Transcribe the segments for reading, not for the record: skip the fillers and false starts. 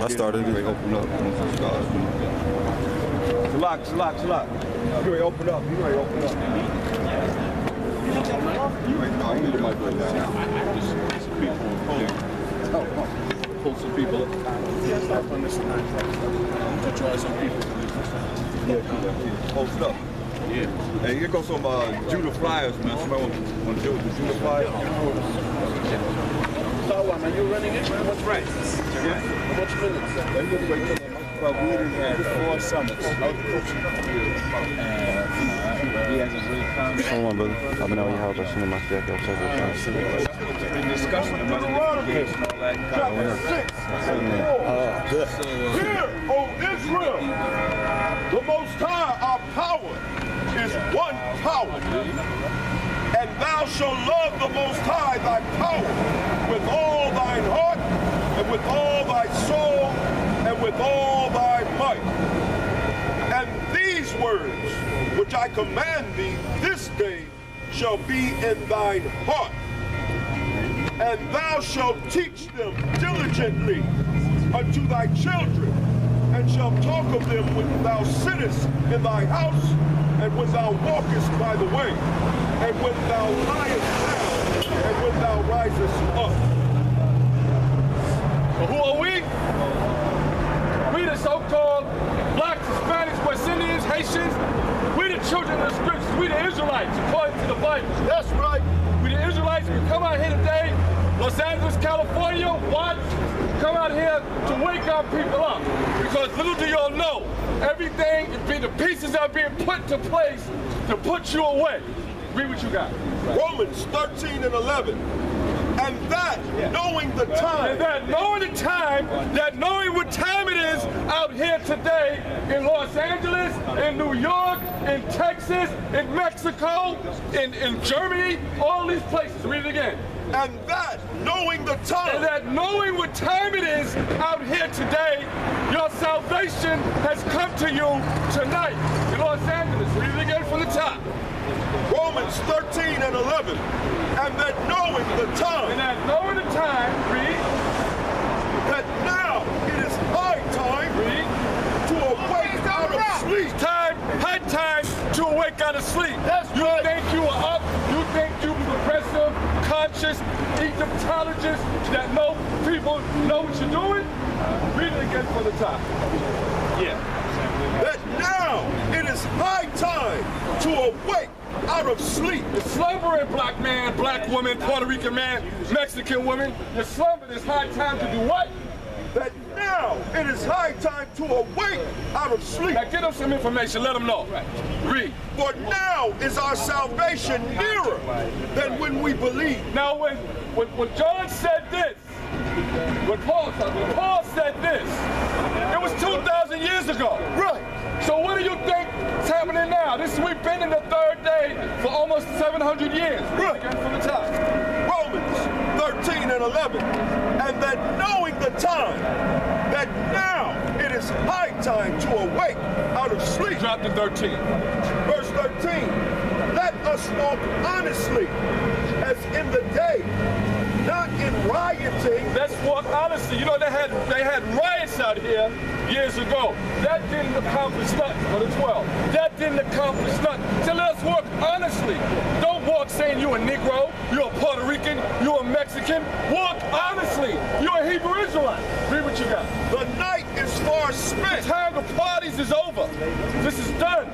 I started it. Open up. Shalak. You ain't open up. You ain't open up. You ain't no, you might go down. Pull some people up. Start from this side. Try some people. Yeah. Post up. Yeah. Hey, here goes some Judah flyers, man. Somebody want to deal with the Judah flyers? So, man, you running it? What's right? Yeah. How much minutes? Well, we didn't have 4 summits. He hasn't really come. Hold on, brother. I've been out here helping some of my staff. I've been discussing about the litigation and all that. Hear, O Israel, the Most High, our power, is one power. And thou shalt love the Most High, thy power, with all thine heart, and with all thy soul, and with all thy might. And these words, which I command thee this day, shall be in thine heart. And thou shalt teach them diligently unto thy children, and shalt talk of them when thou sittest in thy house, and when thou walkest by the way, and when thou liest down, and when thou risest up. So who are we? We the so-called blacks, Hispanics, West Indians, Haitians. We the children of the scriptures. We the Israelites, according to the Bible. That's right. We the Israelites. We come out here today, Los Angeles, California. What? Come out here to wake our people up. Because little do y'all know, everything, the pieces are being put to place to put you away. Read what you got. Romans 13 and 11. And that, knowing the time. And that knowing the time, that knowing what time it is out here today in Los Angeles, in New York, in Texas, in Mexico, in Germany, all these places. Read it again. And that, knowing the time. And that knowing what time it is out here today, your salvation has come to you tonight in Los Angeles. Read it again from the top. Romans 13 and 11. And that knowing the time. And that knowing the time, read. That now it is high time, read, to awake out of sleep. High time to awake out of sleep. That's you right. think you are up, you think you progressive, conscious, Egyptologists that know people know what you're doing? Read it again from the top. Yeah. That now it is high time to awake out of sleep. You're slumbering, black man, black woman, Puerto Rican man, Mexican woman. You're slumbering. It's high time to do what? That now it is high time to awake out of sleep. Now get them some information. Let them know. Read. For now is our salvation nearer than when we believe. Now when John said this, when Paul said this, it was 2,000 years ago. Right. So what do you think is happening now? We've been in the third day for almost 700 years. Right. Again from the top. Romans 13 and 11. And that knowing the time, that now it is high time to awake out of sleep. Drop to 13. Verse 13. Let us walk honestly as in the day, not in rioting. Let's walk honestly. You know, they had riots out here years ago. That didn't accomplish nothing. For the 12. That didn't accomplish nothing. So let us walk honestly. Don't walk saying you're a Negro, you're a Puerto Rican, you're a Mexican. Walk honestly. You're a Hebrew Israelite. Read what you got. The night is far spent. The time of parties is over. This is done.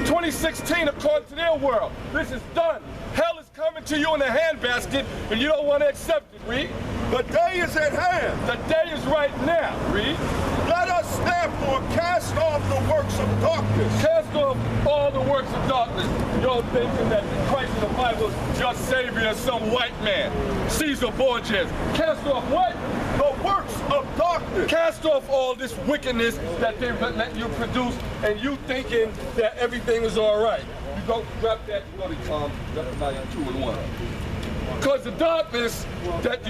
2016, according to their world. This is done. Hell is coming to you in a handbasket, and you don't want to accept it. Read. The day is at hand. The day is right now. Read. Let us therefore cast off the works of darkness. Cast off all the works of darkness. You're thinking that Christ in the Bible, your Savior, is some white man. Caesar Borgias. Cast off what? The works of darkness. Cast off all this wickedness that they let you produce, and you thinking that everything is all right. You go drop that, you go to drop about 2 and 1. Because the darkness that's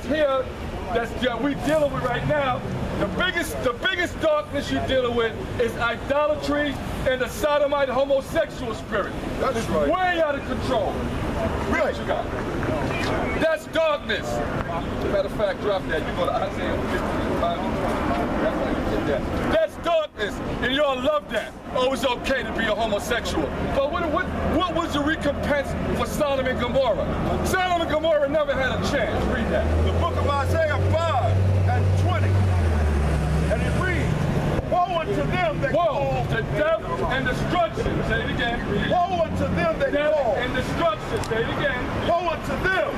here, that we dealing with right now, the biggest darkness you're dealing with is idolatry and the sodomite homosexual spirit. That's right. Way out of control. Really? What you got? That's darkness. Matter of fact, drop that. You go to Isaiah 15, 5 and 20. That's how you get that. That's darkness, and y'all love that. Oh, it's okay to be a homosexual. But what was the recompense for Sodom and Gomorrah? Sodom and Gomorrah never had a chance. Read that. The book of Isaiah 5 and 20. And it reads, woe unto them that call to death and destruction. Say it again. woe unto them that Death call and destruction. Say it again. woe unto them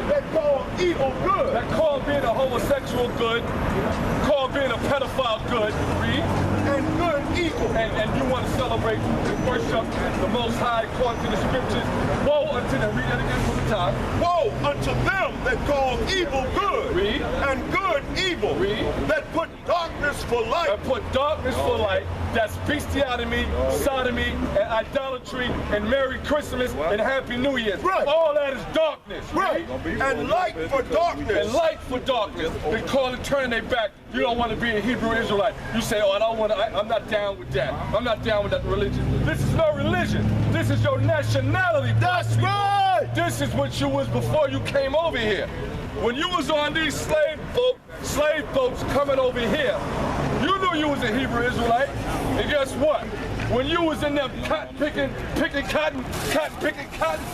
that call evil good. That call being a homosexual good, call being a pedophile good. Read. And good evil. And you want to celebrate and worship the Most High according to the scriptures. Woe unto them. Read that again from the top. Woe unto them that call evil good. Read. And good evil. Read. That put darkness for light. That put darkness for light. That's bestiality, sodomy, and idolatry, and Merry Christmas, and Happy New Year. Right. All that is darkness. Right. And light for darkness. And light for darkness. They call it turning their back. You don't want to be a Hebrew Israelite. You say, oh, I don't want to, I'm not down with that. I'm not down with that religion. This is no religion. This is your nationality. That's right. This is what you was before you came over here. When you was on these slave boats coming over here, you knew you was a Hebrew Israelite. And guess what? When you was in them cotton picking cotton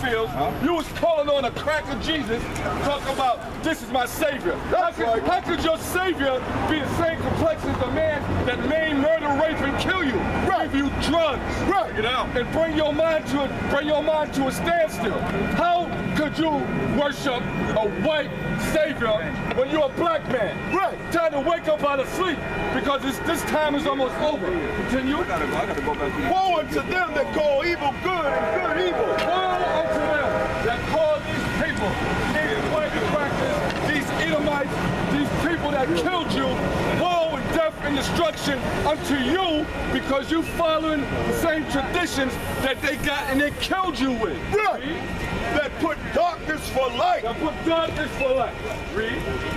fields, you was calling on a crack of Jesus, talking about, this is my Savior. How could your Savior be the same complexion as the man that may murder, rape, and kill you? Right. Give you drugs. Right. You know, and bring your mind to a standstill. How could you worship a white Savior when you're a black man? Right. Time to wake up out of sleep, because this time is almost over. Continue. I gotta go back. Woe unto them that call evil good and good evil. Woe unto them that call these people, these white crackers, these Edomites, these people that killed you, woe and death and destruction unto you, because you following the same traditions that they got and they killed you with. Right. That put darkness for light. That put darkness for light. Read.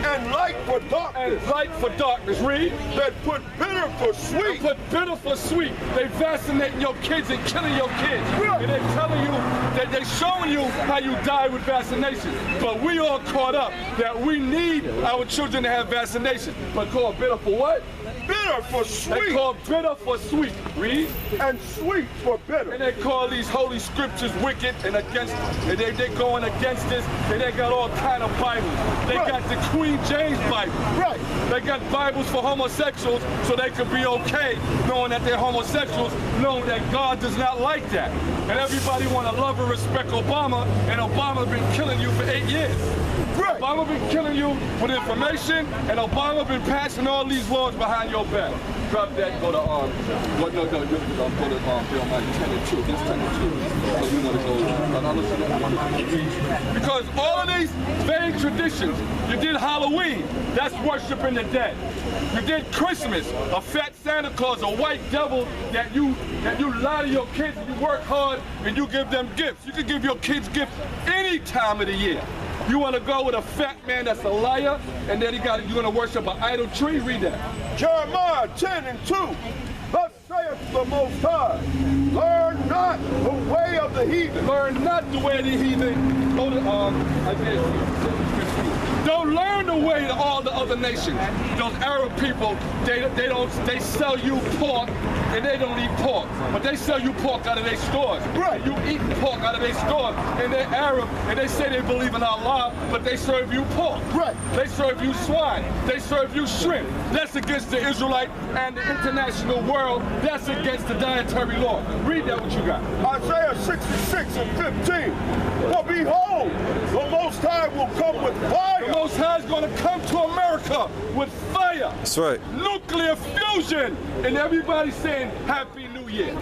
And light for darkness. And light for darkness. Read. That put bitter for sweet. That put bitter for sweet. They vaccinating your kids and killing your kids. Right. And they're telling you that they're showing you how you die with vaccination. But we all caught up that we need our children to have vaccination. But called bitter for what? Bitter for sweet. They call bitter for sweet. Read. And sweet for bitter. And they call these holy scriptures wicked and against, and they're going against this, and they got all kind of Bibles. They got the Queen James Bible. Right. They got Bibles for homosexuals so they could be okay knowing that they're homosexuals, knowing that God does not like that. And everybody want to love and respect Obama, and Obama's been killing you for 8 years. Right. Obama been killing you with information, and Obama been passing all these laws behind your back. Drop that, go to what? No, go to Bill 10 and 2. It's 10 and 2. So we want to go. Because all of these vague traditions, you did Halloween, that's worshiping the dead. You did Christmas, a fat Santa Claus, a white devil that you lie to your kids and you work hard and you give them gifts. You can give your kids gifts any time of the year. You want to go with a fat man that's a liar, and then you're going to worship an idol tree? Read that. Jeremiah 10 and 2. Thus saith the Most High, learn not the way of the heathen. Learn not the way of the heathen. Go to Isaiah 15. Don't learn the way to all the other nations. Those Arab people, they sell you pork and they don't eat pork. But they sell you pork out of their stores. Right. You eat pork out of their stores. And they're Arab and they say they believe in Allah, but they serve you pork. Right. They serve you swine. They serve you shrimp. That's against the Israelite and the international world. That's against the dietary law. Read that what you got. Isaiah 66 and 15. For behold, the Most High will come with fire. The Most High is going to come to America with fire. That's right. Nuclear fusion. And everybody's saying Happy New Year.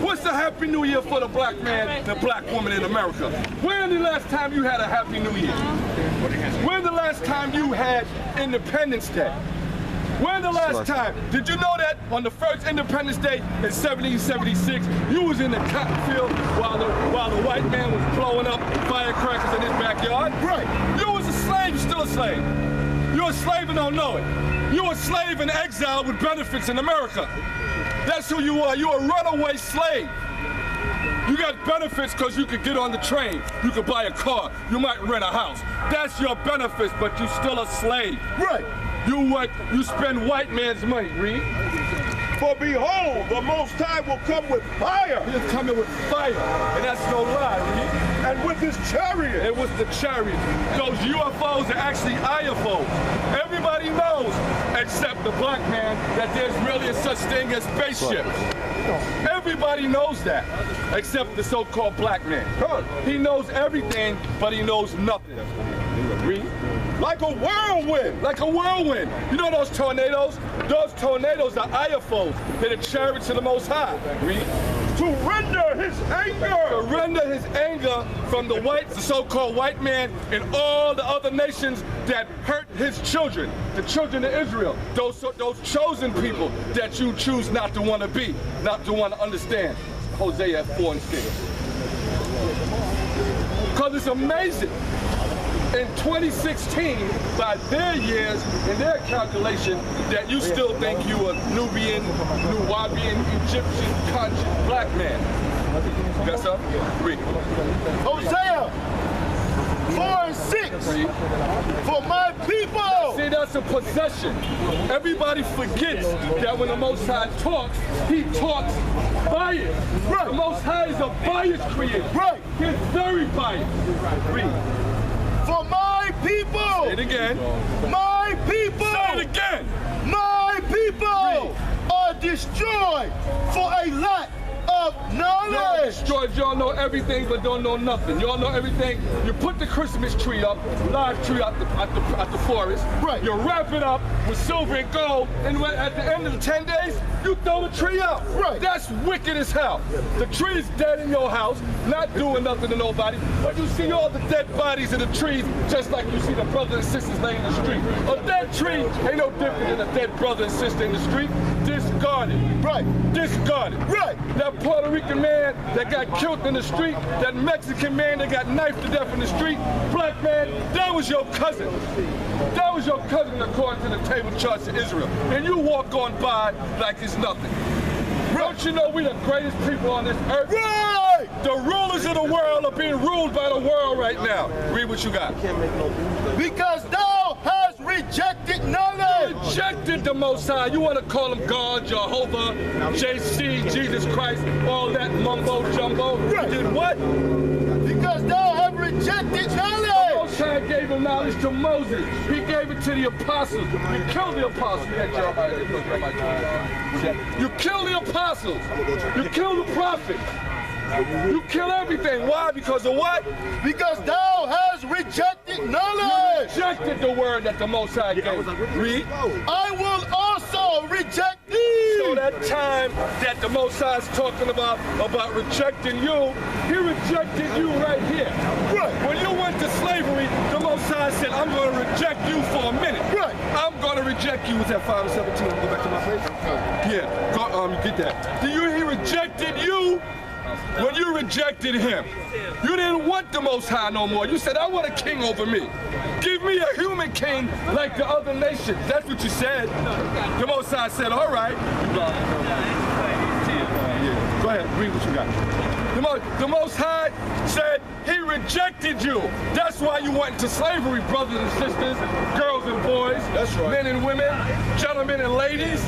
What's the Happy New Year for the black man, the black woman in America? When the last time you had a Happy New Year? When the last time you had Independence Day? When the last time? Did you know that on the first Independence Day in 1776, you was in the cotton field while the white man was blowing up firecrackers in his backyard? Right. You was a slave, you're still a slave. You're a slave and don't know it. You're a slave in exile with benefits in America. That's who you are. You're a runaway slave. You got benefits because you could get on the train. You could buy a car. You might rent a house. That's your benefits, but you're still a slave. Right. You spend white man's money, read. For behold, the Most High will come with fire. He's coming with fire, and that's no lie, read. And with his chariot. It was the chariot. Those UFOs are actually IFOs. Everybody knows, except the black man, that there's really a such thing as spaceships. Everybody knows that, except the so-called black man. He knows everything, but he knows nothing. Read. Like a whirlwind. Like a whirlwind. You know those tornadoes? Those tornadoes are IFOs. They're the chariots of the Most High. Read. To render his anger. To render his anger from the so-called white man and all the other nations that hurt his children, the children of Israel, those chosen people that you choose not to want to be, not to want to understand. Hosea 4 and 6. Because it's amazing. In 2016, by their years and their calculation, that you still think you a Nubian, Egyptian, conscious black man. That's up? Read. Hosea 4 and 6. Read. For my people. See, that's a possession. Everybody forgets that when the Most High talks, he talks biased. Right. The Most High is a biased creator. Right. He's very biased. Read. For my people. Say it again. My people. Say it again. My people are destroyed for a lack of Y'all knowledge. destroyed. Y'all know everything but don't know nothing. Y'all know everything. You put the Christmas tree up, live tree out the forest. Right. You wrap it up with silver and gold, and at the end of the 10 days, you throw the tree out. Right. That's wicked as hell. The tree is dead in your house, not doing nothing to nobody, but you see all the dead bodies in the trees, just like you see the brothers and sisters laying in the street. A dead tree ain't no different than a dead brother and sister in the street. Discarded. Right. Discarded. Right. That Puerto Rican man that got killed in the street, that Mexican man that got knifed to death in the street, black man, that was your cousin. That was your cousin according to the table charts of Israel. And you walk on by like it's nothing. Don't you know we the greatest people on this earth? Right. The rulers of the world are being ruled by the world right now. Read what you got. Because thou hast rejected knowledge. Rejected the Most High. You want to call him God, Jehovah, JC, Jesus Christ, all that mumbo jumbo. Right. You did what? Because thou hast rejected The knowledge. Most High gave him knowledge to Moses. He gave it to the apostles. You killed the apostles. You killed the apostles. You killed the prophets. You kill everything. Why? Because of what? Because thou hast rejected knowledge. Rejected the word that the Most High gave. Read. I will also reject thee. So that time that the Most High is talking about rejecting you, he rejected you right here. Right. When you went to slavery, the Most High said, I'm going to reject you for a minute. Right. I'm going to reject you. Was that 5 and 17? Go back to my page. Yeah. Go, get that. Do you? He rejected you. When you rejected him, you didn't want the Most High no more. You said, I want a king over me. Give me a human king like the other nations. That's what you said. The Most High said, all right. Go ahead, read what you got. The Most High said he rejected you. That's why you went into slavery, brothers and sisters, girls and boys, That's right. men and women, gentlemen and ladies,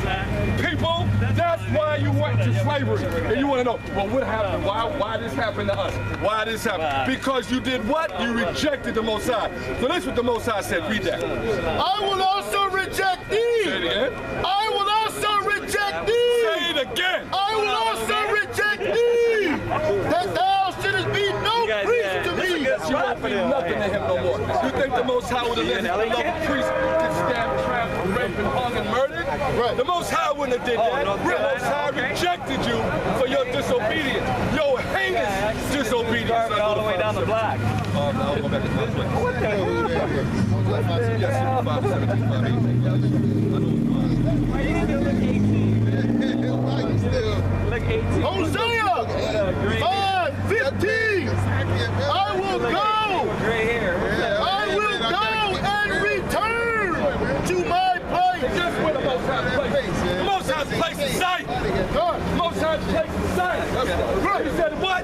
people. That's why you went to slavery. And you want to know, well, what happened? Why this happened to us? Why this happened? Because you did what? You rejected the Most High. So that's what the Most High said. Read that. I will also reject thee. Say it again. I will also reject thee. Say it again. I will also reject thee. That thou shouldest be no priest to me. You won't be nothing to him no more. You think the Most High would have let his beloved priest get stabbed, trampled, raped, and hung and murdered? Right. The Most High wouldn't have did that. The Most High rejected you for your disobedience, your heinous disobedience. All the way down the block. I'll go back to my place. What the hell? Yes, 5, 17, 5, 18. Look 18. Hosea 5:15. I will go. Gray hair. I will go and return to my place. Guess where the Most High's place? The Most High's place is Zion. The Most High's place is Zion. He said what?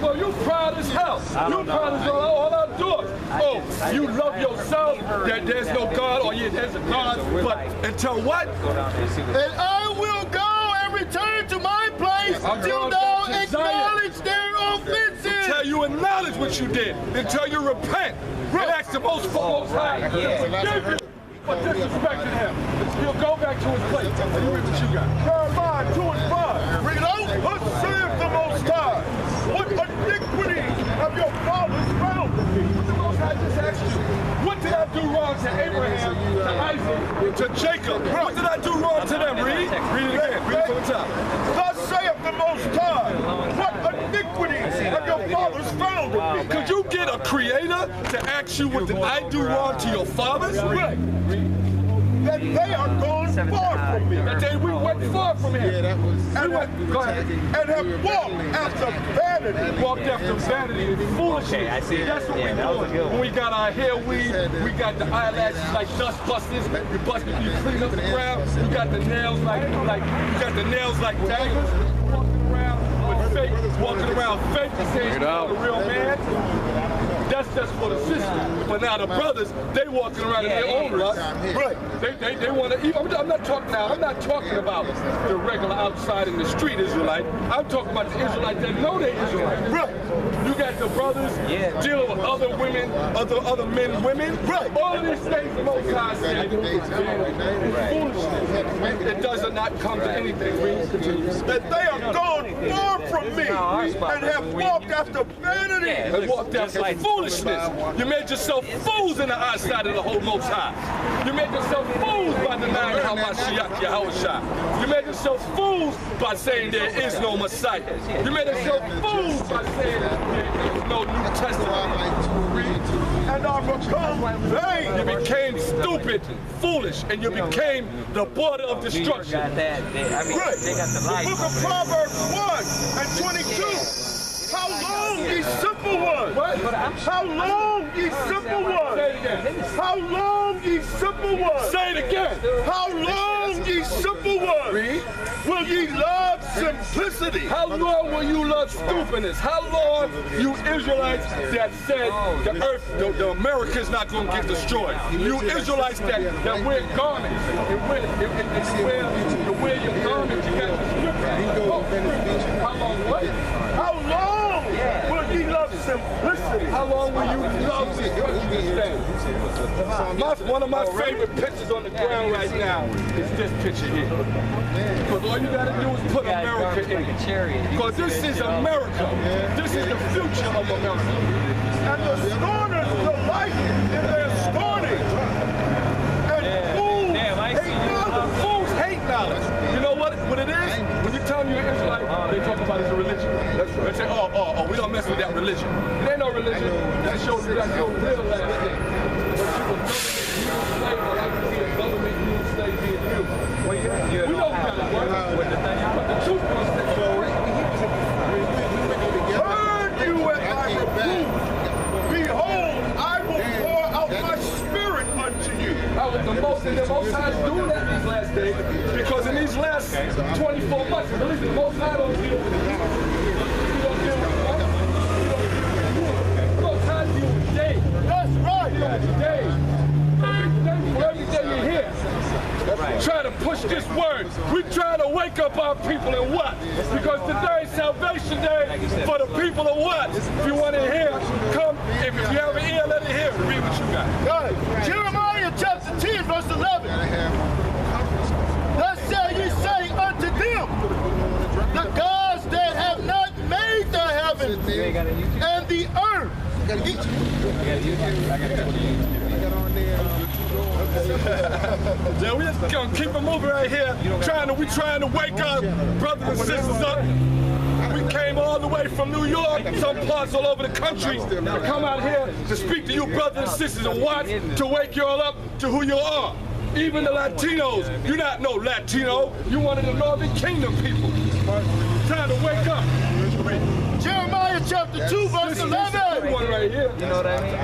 Well, you proud as hell. You proud as all outdoors. Oh, you love yourself, that there's no God, or yeah, there's a God, but until what? And I will go and return to my place until thou acknowledge their offenses. Until you acknowledge what you did. Until you repent. And ask the most high to forgive you for disrespecting him. He'll go back to his place. And you read what you got. Jeremiah 2:5. Read it out. Thus saith the Most High, what iniquity have your fathers found in me? The Most High just asked you, what did I do wrong to Abraham, to Isaac, to Jacob? What did I do wrong to them? Read it again. Read it from the top. Thus saith the Most High, what iniquity have your fathers found in me? Could you get a creator to ask you what did I do wrong to your fathers? Right. That they are gone far from me. That day we went far from him. And have walked after vanity. Walked after vanity and foolishness. That's what we're doing. When we got our hair weave, we got the eyelashes like dust busters. You clean up the ground. You got the nails like daggers. Walking around fake to say you're a real man. That's just for the system. But now the brothers, they walking around in their own lust. Right. They want to eat. I'm not talking about the regular outside in the street Israelite. I'm talking about the Israelites that know they're Israelites. Right. You got the brothers dealing with other women, other men, women. Right. All of these things the Most High said is foolishness. It does not come to anything. That they are gone far from me and have walked after vanity. And walked after foolishness. You made yourself fools in the eyesight of the whole Most High. You made yourself fools by denying Hamashiach Yahushua. You made yourself fools by saying there is no Messiah. You made yourself fools by saying there is no New Testament. And are become vain. You became stupid, foolish, and you became the border of destruction. Right. The book of Proverbs 1:22. How long, ye simple ones? How long, ye simple ones? Say it again. How long, ye simple ones? Say it again. How long, ye simple ones? Read. Will ye love simplicity? How long will you love stupidness? How long, you Israelites that said the earth, the America is not going to get destroyed? You Israelites that wear garments and wear your garments, you got the How long what? How long will ye love simplicity? How long will you love this thing? One of my favorite pictures on the ground right now is this picture here. Because all you gotta do is put America in it. Because this is America. This is the future of America. And the scorners delight in their scorning. And fools hate knowledge. You know what it is? When you tell me you're Israelite, they talk about it as a religion. They say, oh, we don't mess with that religion. It ain't no religion. That shows you that's your real last thing. Government used slave being used. We know how to work. But the truth is that heard you at my rebuke. Behold, I will pour out my spirit unto you. the Most High is doing that these last days, because in these last 24 months, at least the Most High don't deal with it. He don't deal with it. The Most High deals with days. That's right. He deals with days. Every day you're here, trying to push this word. We trying to wake up our people in what? Because today is Salvation Day for the people of what? If you want to hear, come. If you have an ear, let it hear. Read what you got. Right. Jeremiah chapter 10, verse 11. Thus shall ye say unto them, the gods that have not made the heaven and the earth. Yeah, we just gonna keep it moving right here. We trying to wake up brothers and sisters up. We came all the way from New York, some parts all over the country, to come out here to speak to you brothers and sisters and what? To wake you all up to who you are. Even the Latinos, you're not no Latino, you one of the Northern Kingdom people. Time to wake up. Jeremiah chapter 2, verse 11. One right here. You know what I mean?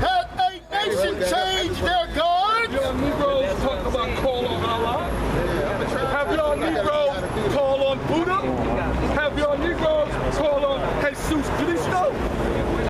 Hath a nation changed their gods? Y'all Negroes talk about call on Allah? Have y'all Negroes call on Buddha? Have y'all Negroes call on Jesus Christ? will.